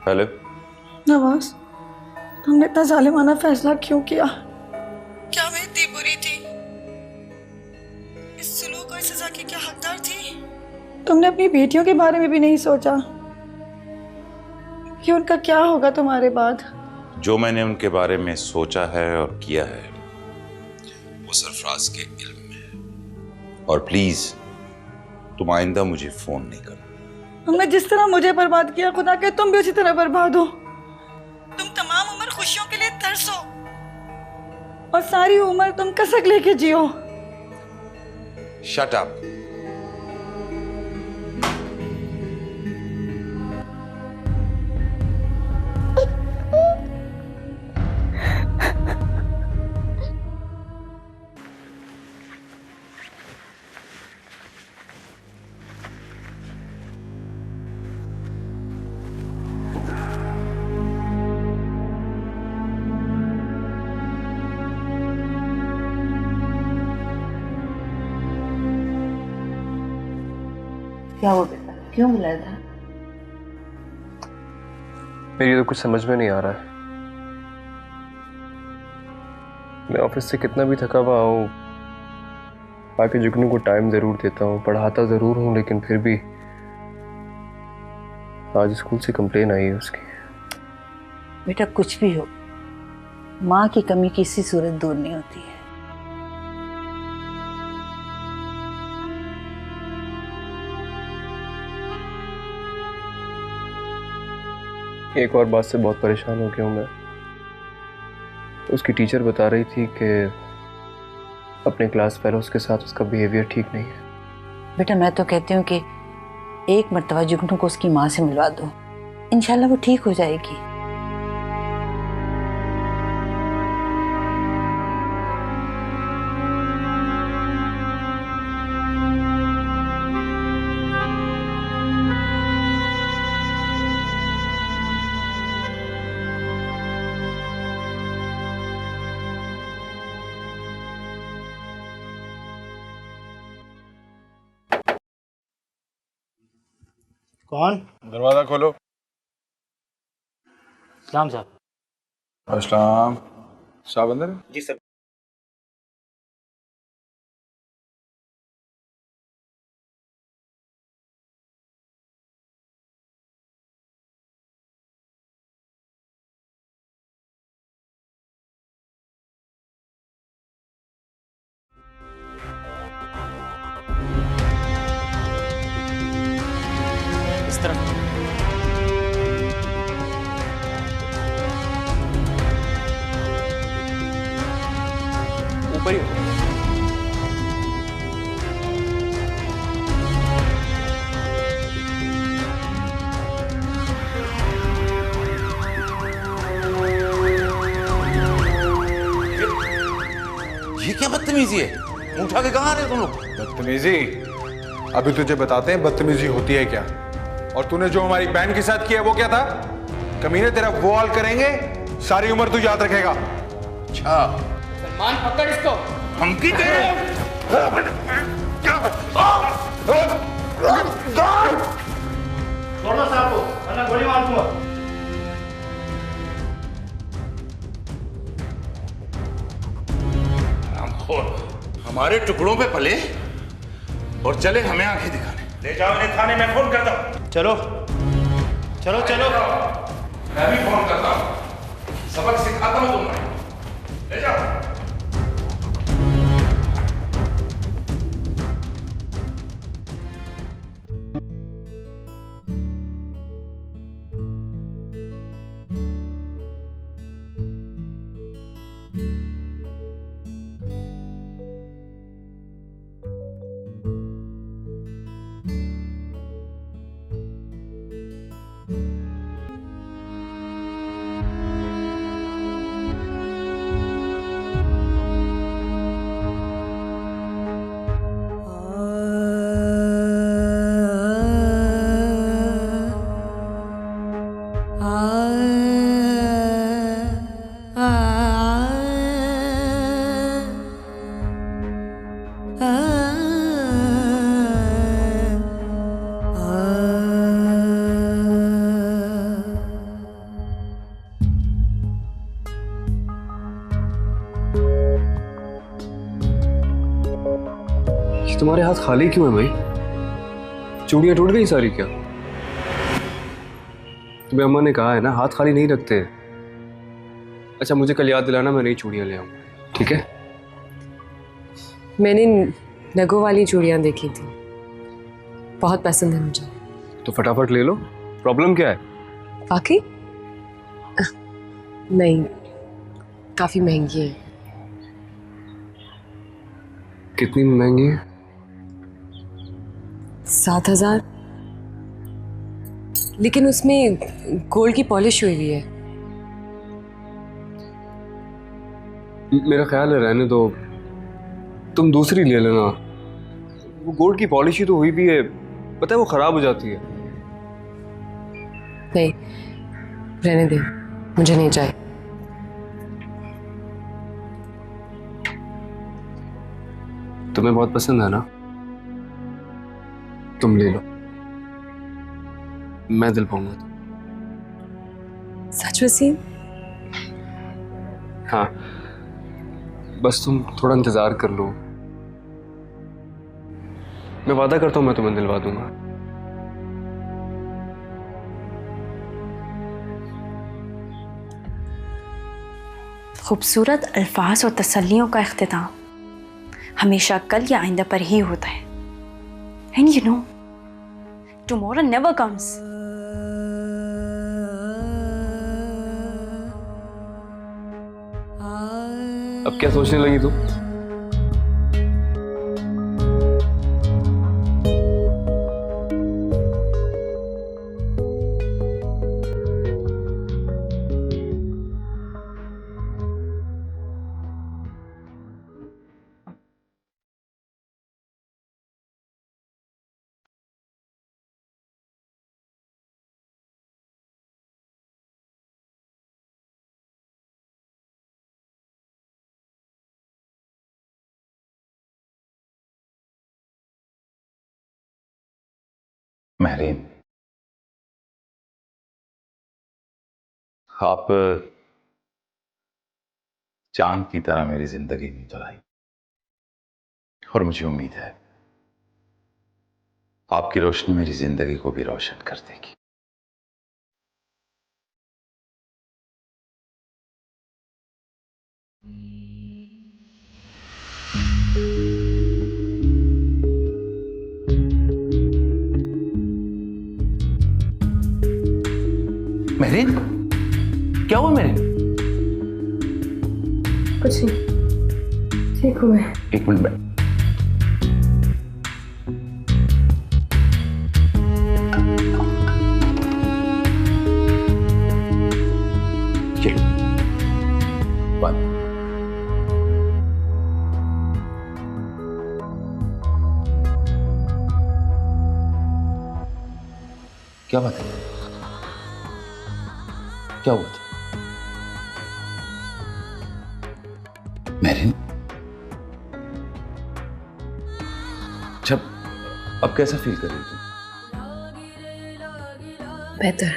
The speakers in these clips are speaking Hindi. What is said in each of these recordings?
हेलो नवाज, तुमने इतना जालिमाना फैसला क्यों किया? क्या मैं इतनी बुरी थी? इस सुलूक और सजा की क्या हकदार थी? तुमने अपनी बेटियों के बारे में भी नहीं सोचा कि उनका क्या होगा तुम्हारे बाद? जो मैंने उनके बारे में सोचा है और किया है वो सरफराज के इल्म में है। और प्लीज तुम आइंदा मुझे फोन नहीं करना। तुमने जिस तरह मुझे बर्बाद किया, खुदा के तुम भी उसी तरह बर्बाद हो। तुम तमाम उम्र खुशियों के लिए तरसो और सारी उम्र तुम कसक लेके जियो। Shut up. क्या हुआ बेटा, क्यों बुलाया था? मेरी तो कुछ समझ में नहीं आ रहा है। मैं ऑफिस से कितना भी थका हुआ हूँ, बाकी जुगनू को टाइम जरूर देता हूँ, पढ़ाता जरूर हूँ, लेकिन फिर भी आज स्कूल से कंप्लेन आई है उसकी। बेटा कुछ भी हो, माँ की कमी किसी सूरत दूर नहीं होती है। एक और बात से बहुत परेशान हो गया हूँ मैं। उसकी टीचर बता रही थी कि अपने क्लास फेलोज के साथ उसका बिहेवियर ठीक नहीं है। बेटा मैं तो कहती हूँ कि एक मर्तबा जुगनू को उसकी माँ से मिलवा दो, इंशाल्लाह वो ठीक हो जाएगी। कौन? दरवाजा खोलो। सलाम साहब। अस्सलाम। साहब अंदर है? जी सर। इस तरफ ऊपर ही हो। ये क्या बदतमीजी है? मुंह उठा के कहाँ आ रहे हो तुम लोग? बदतमीजी? अभी तुझे बताते हैं बदतमीजी होती है क्या। और तूने जो हमारी बहन के साथ किया वो क्या था? कमीने तेरा वो हाल करेंगे, सारी उम्र तू याद रखेगा। अच्छा सलमान पकड़ इसको। धमकी दे रहे हो? छोड़ो साहब को, वरना गोली मार दूंगा। हमारे टुकड़ों पे पले और चले हमें आंखें दिखाने। ले जाओ इन्हें थाने में, फोन करता हूं। चलो चलो चलो। मैं भी फोन करता हूं, सबक सिखाता हूं तुम्हें। ले जाओ। तुम्हारे हाथ खाली क्यों है भाई? चूड़ियां टूट गई सारी क्या? तुम्हें अम्मा ने कहा है ना, हाथ खाली नहीं रखते। अच्छा मुझे कल याद दिलाना, मैं नई चूड़ियां ले आऊंगा, ठीक है? मैंने नगों वाली चूड़ियां देखी थी, बहुत पसंद है मुझे। तो फटाफट ले लो, प्रॉब्लम क्या है? वाकई? नहीं, काफी महंगी है। कितनी महंगी है? 7,000, लेकिन उसमें गोल्ड की पॉलिश हुई हुई है। मेरा ख्याल है रहने दो, तुम दूसरी ले लेना। वो गोल्ड की पॉलिश ही तो हुई भी है, पता है वो खराब हो जाती है। नहीं, रहने दे, मुझे नहीं चाहिए। तुम्हें बहुत पसंद है ना, तुम ले लो, मैं दिल पाऊंगा। सच वसीम? हाँ, बस तुम थोड़ा इंतजार कर लो, मैं वादा करता हूँ मैं तुम्हें दिलवा दूंगा। खूबसूरत अल्फाज और तसल्लियों का इख्तिताम हमेशा कल या आइंदा पर ही होता है। And you know, tomorrow never comes. अब क्या सोचने लगी तुम? महरीन, आप चांद की तरह मेरी जिंदगी में उतर आई और मुझे उम्मीद है आपकी रोशनी मेरी जिंदगी को भी रोशन कर देगी। महरीन, क्या हुआ महरीन? कुछ नहीं, ठीक हूँ मैं। एक मिनट बैठ। चलो बंद। क्या बात है? क्या हुआ था? महरीन, अच्छा अब कैसा फील कर रही हो तुम? बेहतर।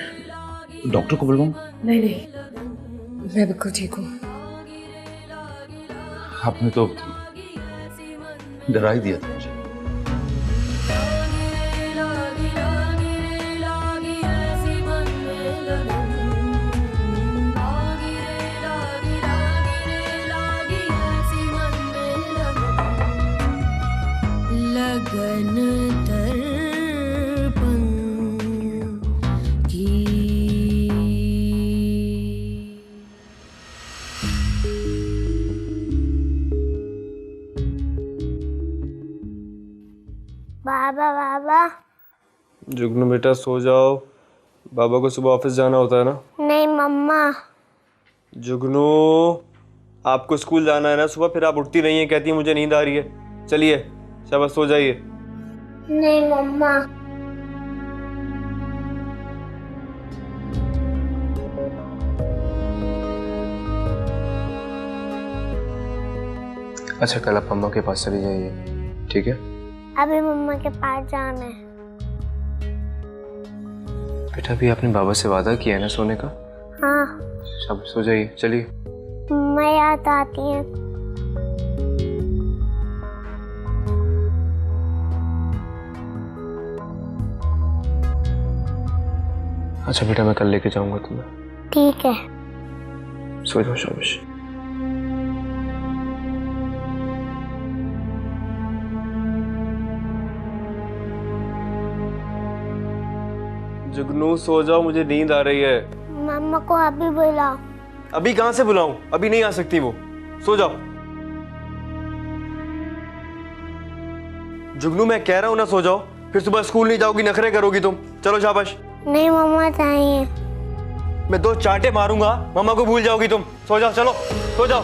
डॉक्टर को बुलवाऊं? नहीं नहीं, मैं बिल्कुल ठीक हूँ। आपने तो डरा ही दिया था मुझे। लगन दर्पण की बाबा बाबा। जुगनू बेटा सो जाओ, बाबा को सुबह ऑफिस जाना होता है ना। नहीं मम्मा। जुगनू, आपको स्कूल जाना है ना सुबह, फिर आप उठती नहीं है, कहती है मुझे नींद आ रही है। चलिए शाबाश, सो जाइए। नहीं मम्मा। अच्छा कल आप मम्मा के पास चली जाइए, ठीक है? अभी मम्मा के पास जाना है। बेटा अभी आपने बाबा से वादा किया है ना सोने का। हाँ। शाबाश, सो जाइए, चलिए। मम्मा याद आती है। अच्छा बेटा, मैं कल लेके जाऊंगा तुम्हें। ठीक है। सो जाओ, शाबाश। जुगनू सो जाओ, मुझे नींद आ रही है। मम्मा को अभी बुलाओ। अभी कहाँ से बुलाऊं? अभी नहीं आ सकती वो। सो जाओ। जुगनू मैं कह रहा हूं ना सो जाओ, फिर सुबह स्कूल नहीं जाओगी, नखरे करोगी तुम। चलो शाबाश। नहीं मम्मा चाहिए। मैं 2 चांटे मारूंगा, मम्मा को भूल जाओगी तुम। सो जाओ, चलो सो जाओ,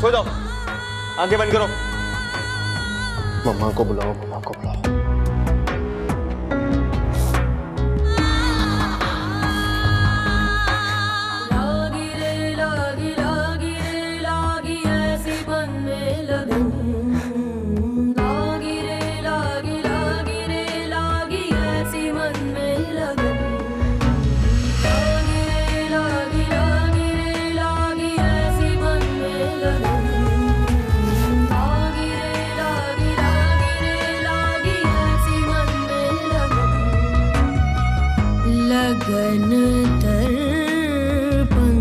सो जाओ, आंखें बंद करो। मम्मा को बुलाओ, मम्मा को बुलाओ। लगन दर्पण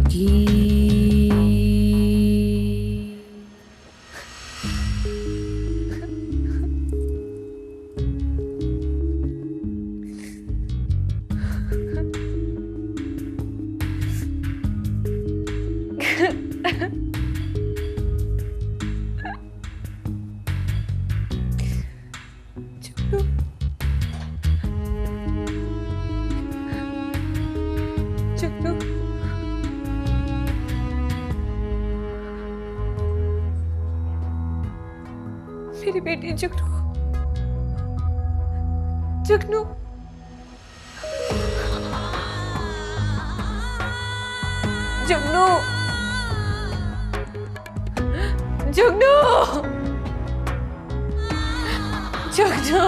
की जुगनू, मेरी बेटी जुगनू, जुगनू, जुगनू, जुगनू, जुगनू।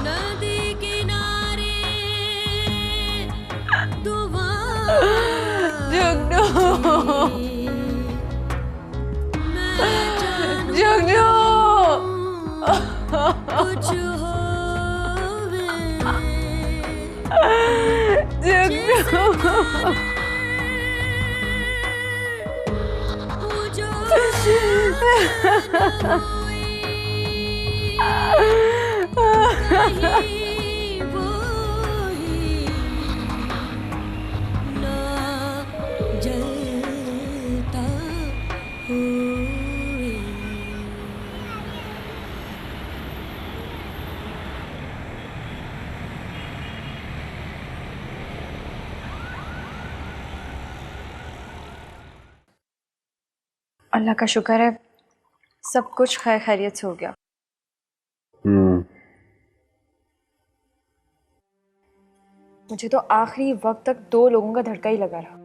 नदी किनारे जुगनू, जुगनू, कुछ होवे जुगनू, अल्लाह का शुक्र है, सब कुछ खैर खैरियत से हो गया। मुझे तो आखिरी वक्त तक 2 लोगों का धड़का ही लगा रहा।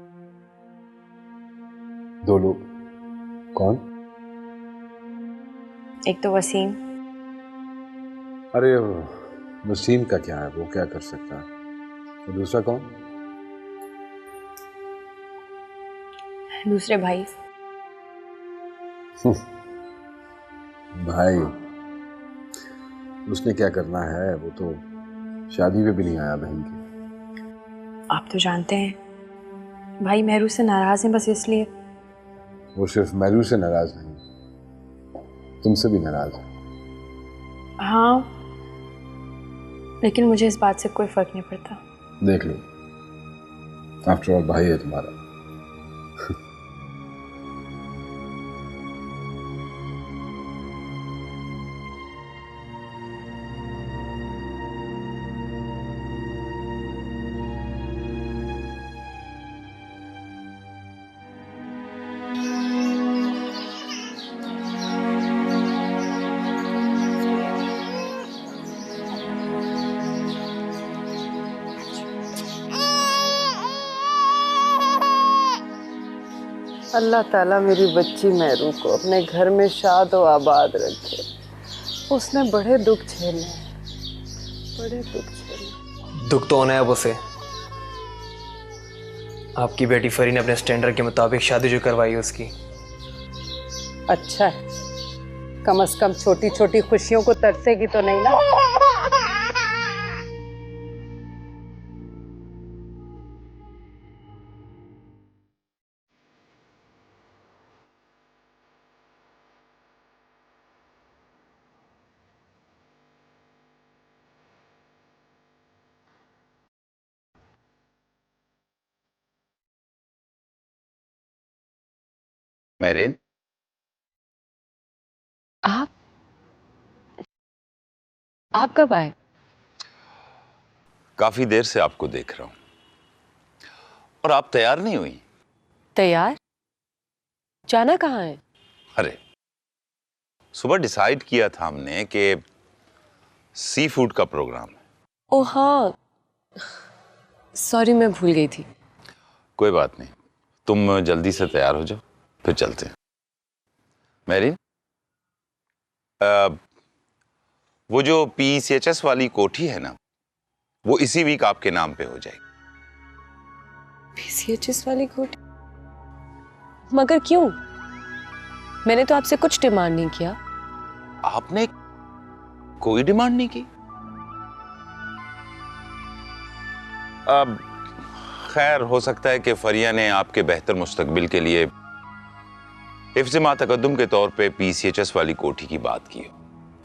2 लोग? कौन? एक तो वसीम। अरे वसीम का क्या है, वो क्या कर सकता है? और दूसरा कौन? दूसरे भाई। भाई, उसने क्या करना है? वो तो शादी पे भी नहीं आया बहन की। आप तो जानते हैं भाई मेहरू से नाराज हैं, बस इसलिए। वो सिर्फ मेहरू से नाराज नहीं, तुमसे भी नाराज है। हाँ, लेकिन मुझे इस बात से कोई फर्क नहीं पड़ता। देख लो, आफ्टर ऑल भाई है तुम्हारा। अल्लाह ताला मेरी बच्ची मेहरू को अपने घर में शाद व आबाद रखे। उसने बड़े दुख झेले, बड़े दुख झेले। दुख तो होना है अब उसे। आपकी बेटी फरी ने अपने स्टैंडर्ड के मुताबिक शादी जो करवाई उसकी। अच्छा है, कम से कम छोटी छोटी खुशियों को तरसेगी तो नहीं ना। मेरिन, आप कब आए? काफी देर से आपको देख रहा हूं और आप तैयार नहीं हुई। तैयार? जाना कहाँ है? अरे सुबह डिसाइड किया था हमने कि सी फूड का प्रोग्राम है। ओ हाँ, सॉरी मैं भूल गई थी। कोई बात नहीं, तुम जल्दी से तैयार हो जाओ, फिर चलते हैं। मैरिन, वो जो PCHS वाली कोठी है ना, वो इसी वीक आपके नाम पे हो जाएगी। PCHS वाली कोठी? मगर क्यों? मैंने तो आपसे कुछ डिमांड नहीं किया। आपने कोई डिमांड नहीं की? अब खैर, हो सकता है कि फरिया ने आपके बेहतर मुस्तकबिल के लिए हिफ्ज़ मा तकद्दुम के तौर पे PCHS वाली कोठी की बात की हो।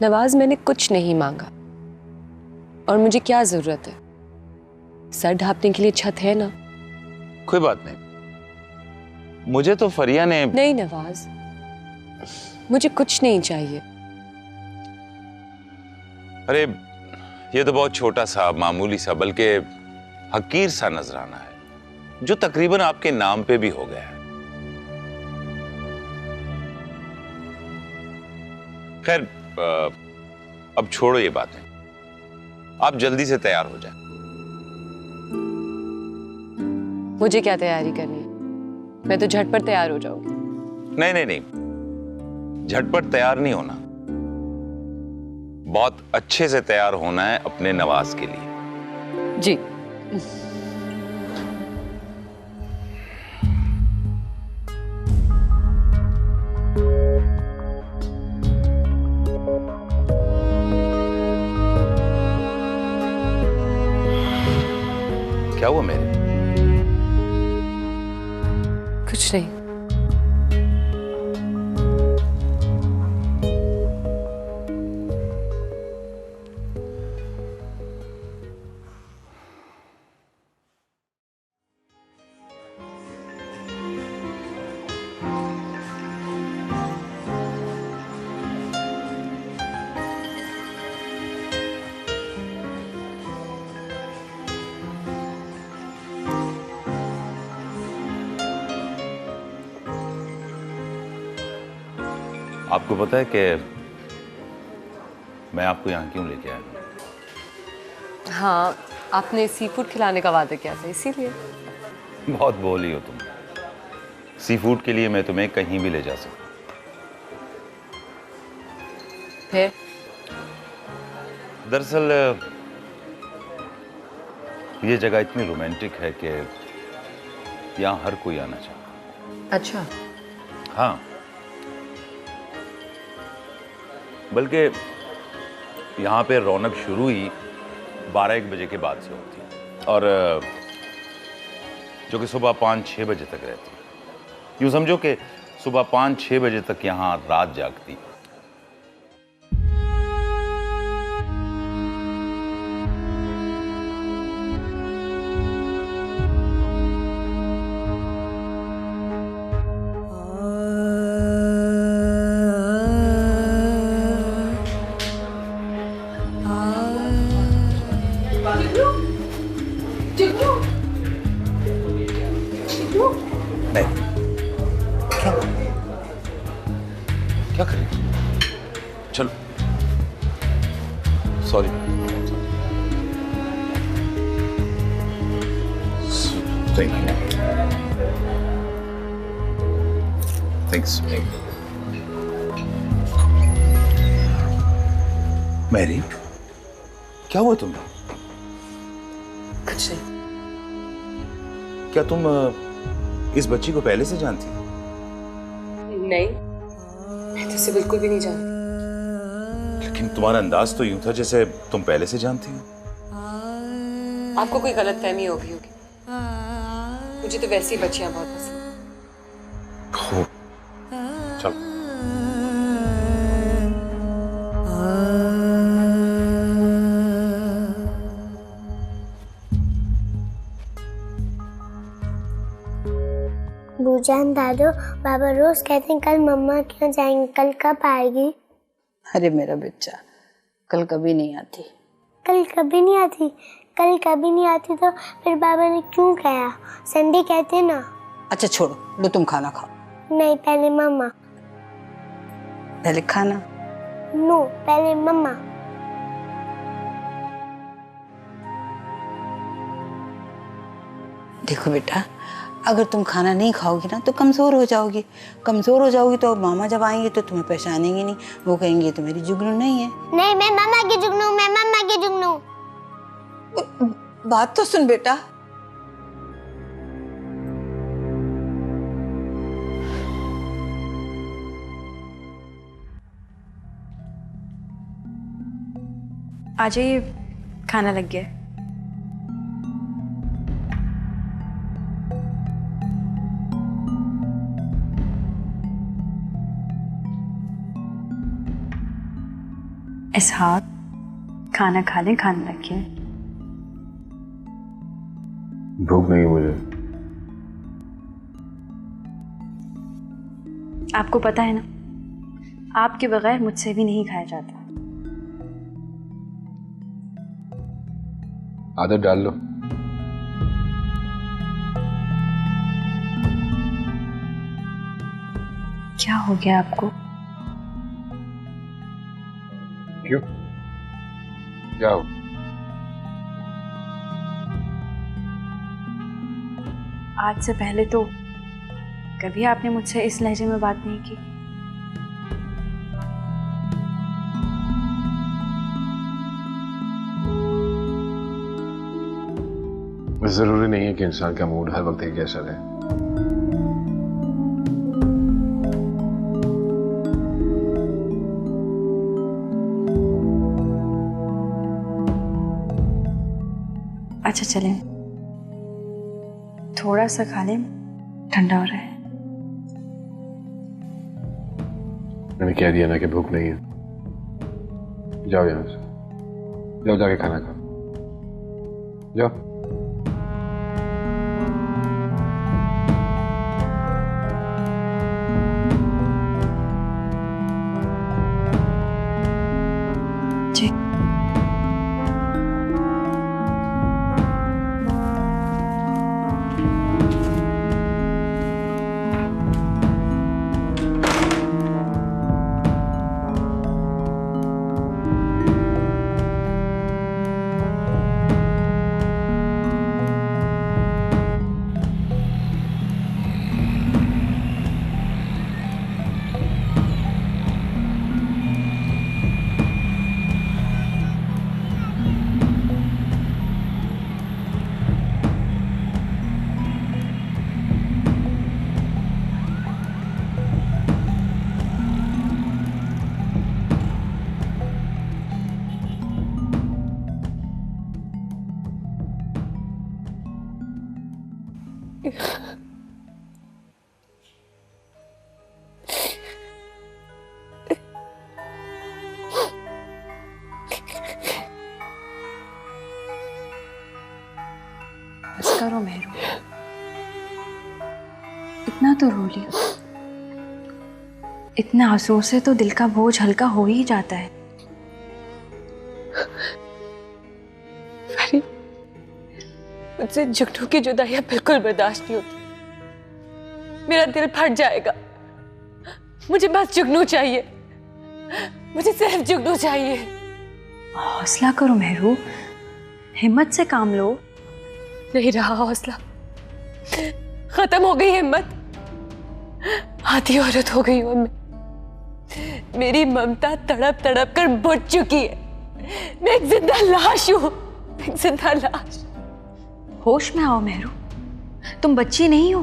नवाज, मैंने कुछ नहीं मांगा और मुझे क्या जरूरत है? सर ढांपने के लिए छत है ना। कोई बात नहीं, मुझे तो फरिया ने। नहीं नवाज, मुझे कुछ नहीं चाहिए। अरे ये तो बहुत छोटा सा, मामूली सा, बल्कि हकीर सा नजराना है, जो तकरीबन आपके नाम पे भी हो गया है। खैर, अब छोड़ो ये बातें, आप जल्दी से तैयार हो जाएं। मुझे क्या तैयारी करनी है? मैं तो झटपट तैयार हो जाऊंगी। नहीं नहीं नहीं, झटपट तैयार नहीं होना, बहुत अच्छे से तैयार होना है अपने नवाज के लिए। जी। क्या हुआ मेरे? कुछ नहीं। आपको पता है कि मैं आपको यहाँ क्यों लेके आया हूँ? हाँ, आपने सी फूड खिलाने का वादा किया था, इसीलिए। बहुत बोली हो तुम। सी फूड के लिए मैं तुम्हें कहीं भी ले जा सकता हूँ। फिर? दरअसल ये जगह इतनी रोमांटिक है कि यहाँ हर कोई आना चाहता। अच्छा। हाँ, बल्कि यहाँ पे रौनक शुरू ही 12-1 बजे के बाद से होती है, और जो कि सुबह 5-6 बजे तक रहती है। यूँ समझो कि सुबह 5-6 बजे तक यहाँ रात जागती है। क्या करें? चलो, sorry. Thank you. Thanks. Mary, क्या हुआ तुम्हें? कुछ नहीं। क्या तुम इस बच्ची को पहले से जानती हो? नहीं, मैं तो इसे बिल्कुल भी नहीं जानती। लेकिन तुम्हारा अंदाज तो यूं था जैसे तुम पहले से जानती हो। आपको कोई गलतफहमी होगी। मुझे तो वैसी बच्चियां बहुत पसंद। चलो। जान दादू, बाबा रोज कहते हैं कल मम्मा के यहाँ जाएंगे, कल कब आएगी? अरे मेरा बच्चा, कल कभी नहीं आती। कल कभी नहीं आती? कल कभी नहीं आती तो फिर बाबा ने क्यों कहा? संडे कहते ना। अच्छा छोड़ो, लो तुम खाना खाओ। नहीं, पहले मम्मा। पहले खाना। नो, पहले मम्मा। देखो बेटा, अगर तुम खाना नहीं खाओगी ना तो कमज़ोर हो जाओगी। कमज़ोर हो जाओगी तो मामा जब आएंगे तो तुम्हें पहचानेंगे नहीं, वो कहेंगे तो मेरी जुगनू नहीं है। नहीं, मैं मम्मा की जुगनू, मैं मम्मा की जुगनू। बात तो सुन बेटा। आ जाइए, खाना लग गया है। इसहाक, खाना खा लें, खाना रखिए। भूख नहीं है मुझे। आपको पता है ना, आपके बगैर मुझसे भी नहीं खाया जाता। आदत डाल लो। क्या हो गया आपको? क्यों? क्या हो? आज से पहले तो कभी आपने मुझसे इस लहजे में बात नहीं की। जरूरी नहीं है कि इंसान का मूड हर वक्त एक जैसा रहे। अच्छा चलें, थोड़ा सा खा लें, ठंडा हो रहा है। मैंने कह दिया ना कि भूख नहीं है। जाओ यहाँ से, जाओ जाके खाना खाओ, जाओ। बस करो मेहरू, इतना तो रो लिया। इतने आंसुओं से तो दिल का बोझ हल्का हो ही जाता है। मुझसे जुगनू की जुदाइयां बिल्कुल बर्दाश्त नहीं होती। मेरा दिल फट जाएगा। मुझे बस जुगनू चाहिए, मुझे सिर्फ जुगनू चाहिए। हौसला करो मेहरू, हिम्मत से काम लो। नहीं रहा हौसला, खत्म हो गई हिम्मत। आधी औरत हो गई हूं मैं। मेरी ममता तड़प तड़प कर बुझ चुकी है। मैं एक जिंदा लाश हूं, एक जिंदा लाश। होश में आओ मेहरू, तुम बच्ची नहीं हो।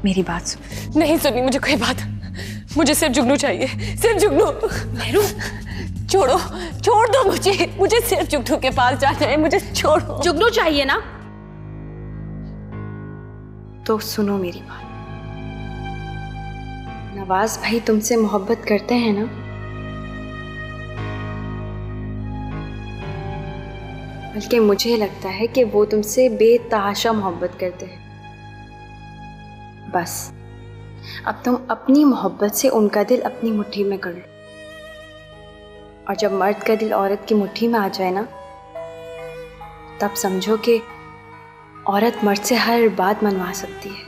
मेरी बात सुन। नहीं सुनी मुझे कोई बात। मुझे सिर्फ जुगनू चाहिए, सिर्फ जुगनू। मेहरू छोड़ो, छोड़ दो मुझे। मुझे सिर्फ जुगनू के पास जाना है, मुझे छोड़ो। जुगनू चाहिए ना, तो सुनो मेरी बात। नवाज भाई तुमसे मोहब्बत करते हैं ना? बल्कि मुझे लगता है कि वो तुमसे बेतहाशा मोहब्बत करते हैं। बस अब तुम अपनी मोहब्बत से उनका दिल अपनी मुट्ठी में कर लो, और जब मर्द का दिल औरत की मुट्ठी में आ जाए ना, तब समझो कि औरत मर्द से हर बात मनवा सकती है।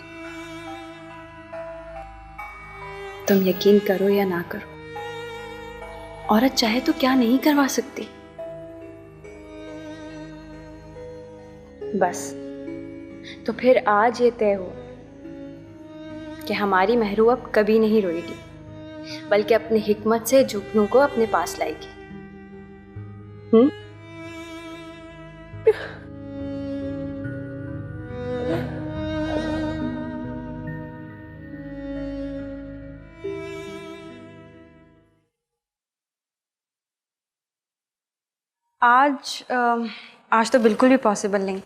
तुम यकीन करो या ना करो, औरत चाहे तो क्या नहीं करवा सकती। बस तो फिर आज ये तय हो कि हमारी महरू अब कभी नहीं रोएगी, बल्कि अपनी हिकमत से जुगनू को अपने पास लाएगी। आज तो बिल्कुल भी पॉसिबल नहीं।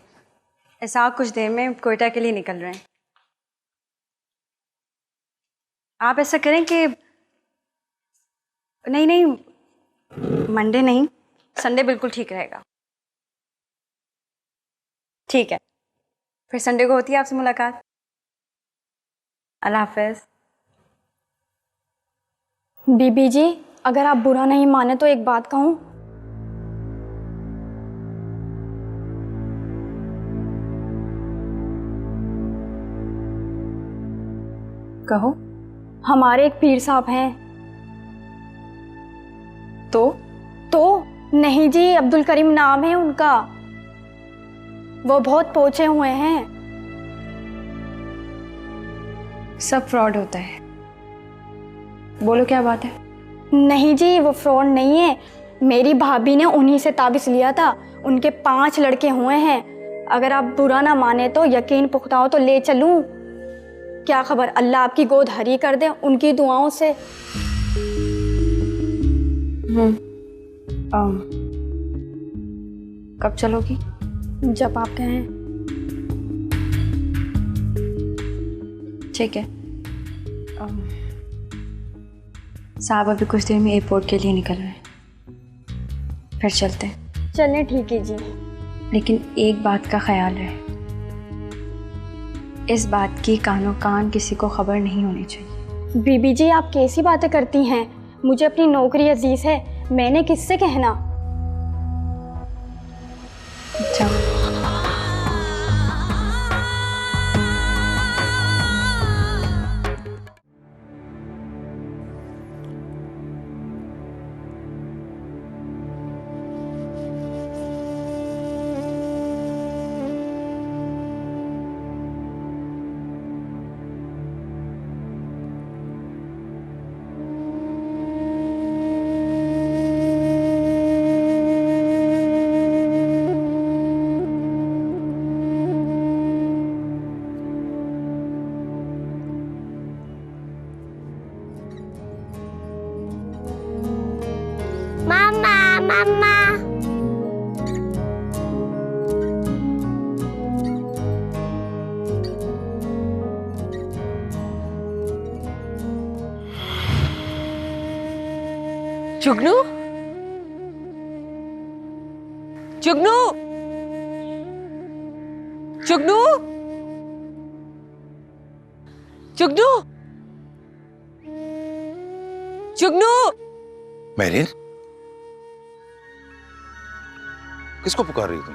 ऐसा कुछ देर में कोयटा के लिए निकल रहे हैं। आप ऐसा करें कि नहीं, मंडे नहीं, संडे बिल्कुल ठीक रहेगा। ठीक है, फिर संडे को होती है आपसे मुलाकात। अल्लाह हाफिज। बीबी जी, अगर आप बुरा नहीं माने तो एक बात कहूँ। कहो। हमारे एक पीर साहब हैं। तो नहीं जी, अब्दुल करीम नाम है उनका। वो बहुत पहुंचे हुए हैं। सब फ्रॉड होता है। बोलो क्या बात है? नहीं जी, वो फ्रॉड नहीं है। मेरी भाभी ने उन्हीं से ताबिज़ लिया था। उनके 5 लड़के हुए हैं। अगर आप बुरा ना माने तो यकीन पुख्ता हो तो ले चलूं। क्या खबर, अल्लाह आपकी गोद हरी कर दे उनकी दुआओं से। कब चलोगी? जब आप कहें। ठीक है। साहब अभी कुछ देर में एयरपोर्ट के लिए निकल रहे हैं, फिर चलते हैं। चलें, ठीक है जी। लेकिन एक बात का ख्याल रहे, इस बात की कानो कान किसी को खबर नहीं होनी चाहिए। बीबी जी, आप कैसी बातें करती हैं? मुझे अपनी नौकरी अजीज है, मैंने किससे कहना। अच्छा, मम्मा। जुगनू, जुगनू, जुगनू, जुगनू, जुगनू। मेरिन, किसको पुकार रही तुम?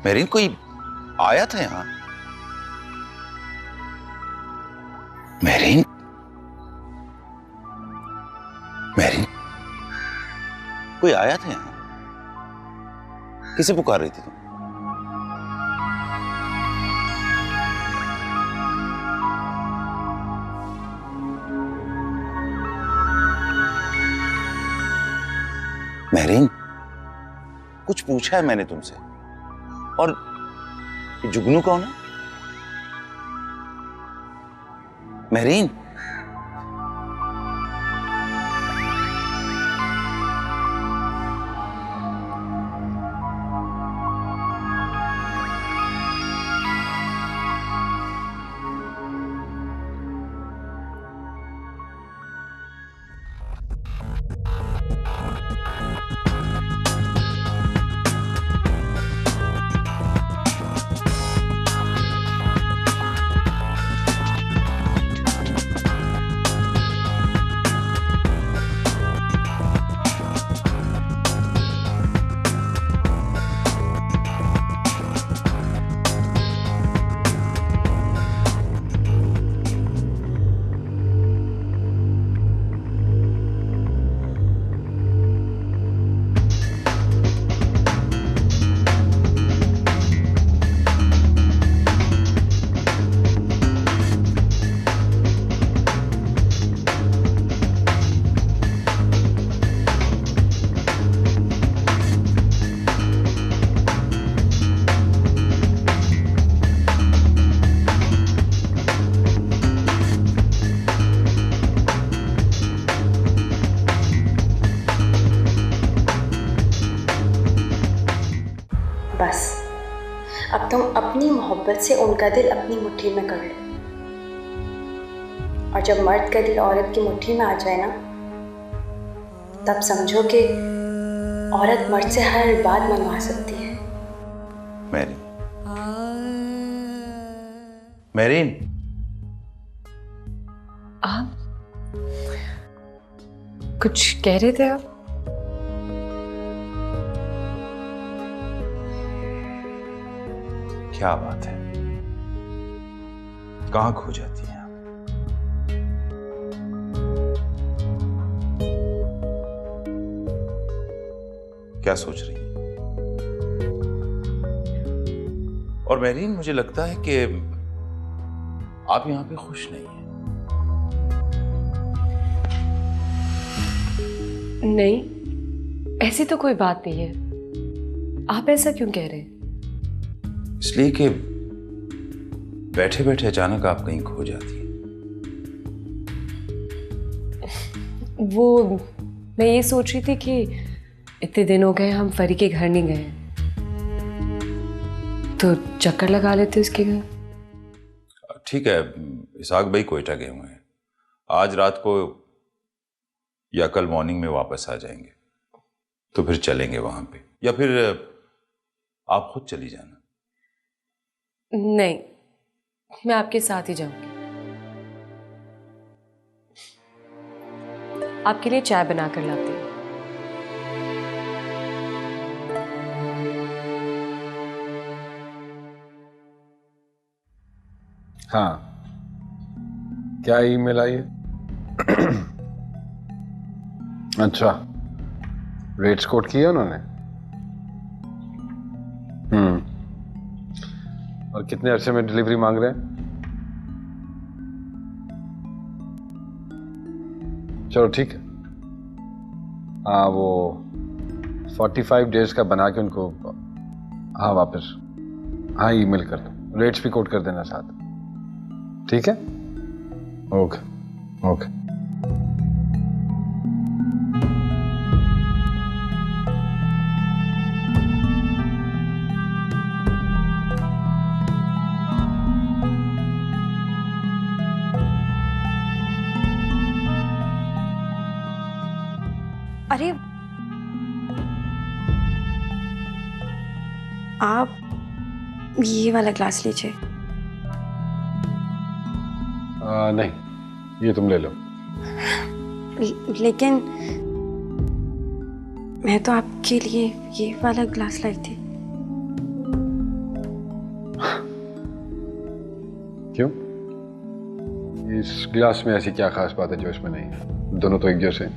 मेरिन, कोई आया था यहां? मेरिन, मेरिन, कोई आया था यहां? किसे पुकार रही थी तुम? मेरिन, कुछ पूछा है मैंने तुमसे। और जुगनू कौन है? मेरिन, तुम अपनी मोहब्बत से उनका दिल अपनी मुट्ठी में कर लो। और जब मर्द का दिल औरत की मुट्ठी में आ जाए ना, तब समझो कि औरत मर्द से हर बात मनवा सकती है। मेरीन, आप कुछ कह रहे थे आप? क्या बात है, कहां खो जाती हैं आप? क्या सोच रही हैं? और मेरीन, मुझे लगता है कि आप यहां पे खुश नहीं हैं। नहीं, ऐसी तो कोई बात नहीं है। आप ऐसा क्यों कह रहे हैं? इसलिए कि बैठे बैठे अचानक आप कहीं खो जाती हैं। वो मैं ये सोच रही थी कि इतने दिन हो गए हम फरी के घर नहीं गए, तो चक्कर लगा लेते उसके घर। ठीक है, इसाक भाई कोयटा गए हुए हैं, आज रात को या कल मॉर्निंग में वापस आ जाएंगे, तो फिर चलेंगे वहां पे, या फिर आप खुद चली जाना। नहीं, मैं आपके साथ ही जाऊंगी। आपके लिए चाय बना कर लाती हूँ। हाँ, क्या ईमेल आई है? अच्छा, रेट्स कोट किया उन्होंने? और कितने अरसे में डिलीवरी मांग रहे हैं? चलो ठीक है, हाँ वो 45 डेज का बना के उनको हाँ वापस हाँ ईमेल कर दो, रेट्स भी कोट कर देना साथ। ठीक है, ओके ओके। अरे आप ये वाला ग्लास लीजिए। नहीं, ये तुम ले लो। लेकिन मैं तो आपके लिए ये वाला ग्लास लाई थी। क्यों? इस ग्लास में ऐसी क्या खास बात है जो इसमें नहीं है? दोनों तो एक जैसे।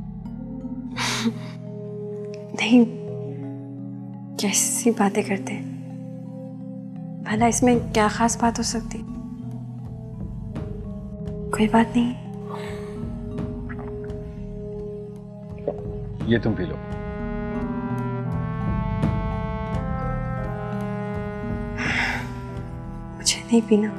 नहीं, कैसी बातें करते हैं? भला इसमें क्या खास बात हो सकती? कोई बात नहीं। ये तुम पी लो। मुझे नहीं पीना।